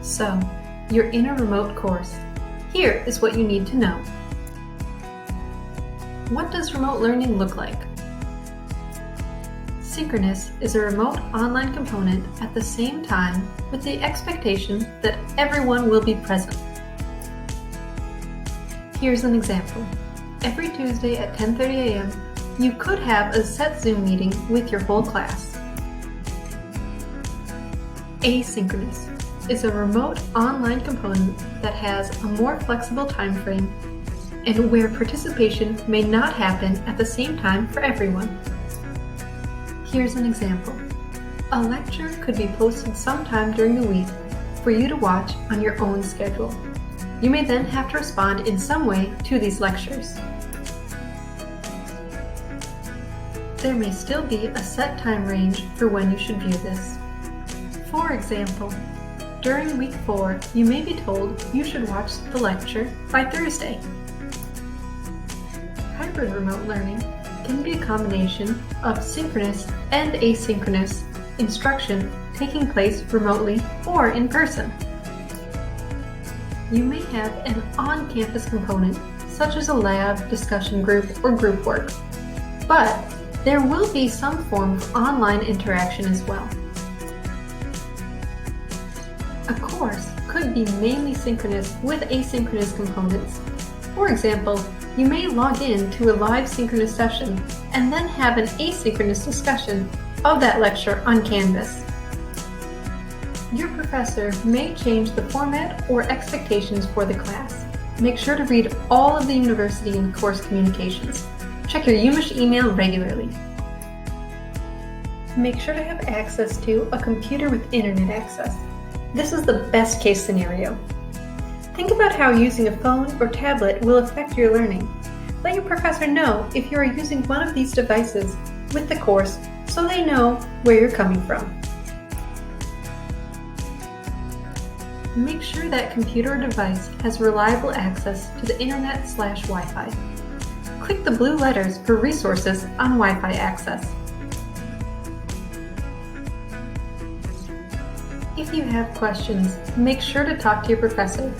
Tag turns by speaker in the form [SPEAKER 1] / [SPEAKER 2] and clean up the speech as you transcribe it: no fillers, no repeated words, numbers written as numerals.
[SPEAKER 1] So, you're in a remote course. Here is what you need to know. What does remote learning look like? Synchronous is a remote online component at the same time with the expectation that everyone will be present. Here's an example. Every Tuesday at 10:30 a.m., you could have a set Zoom meeting with your whole class. Asynchronous is a remote online component that has a more flexible time frame and where participation may not happen at the same time for everyone. Here's an example. A lecture could be posted sometime during the week for you to watch on your own schedule. You may then have to respond in some way to these lectures. There may still be a set time range for when you should view this. For example, during week 4, you may be told you should watch the lecture by Thursday. Hybrid remote learning can be a combination of synchronous and asynchronous instruction taking place remotely or in person. You may have an on-campus component, such as a lab, discussion group, or group work, but there will be some form of online interaction as well. A course could be mainly synchronous with asynchronous components. For example, you may log in to a live synchronous session and then have an asynchronous discussion of that lecture on Canvas. Your professor may change the format or expectations for the class. Make sure to read all of the university and course communications. Check your UMich email regularly. Make sure to have access to a computer with internet access. This is the best case scenario. Think about how using a phone or tablet will affect your learning. Let your professor know if you are using one of these devices with the course so they know where you're coming from. Make sure that computer or device has reliable access to the internet/Wi-Fi. Click the blue letters for resources on Wi-Fi access. If you have questions, make sure to talk to your professor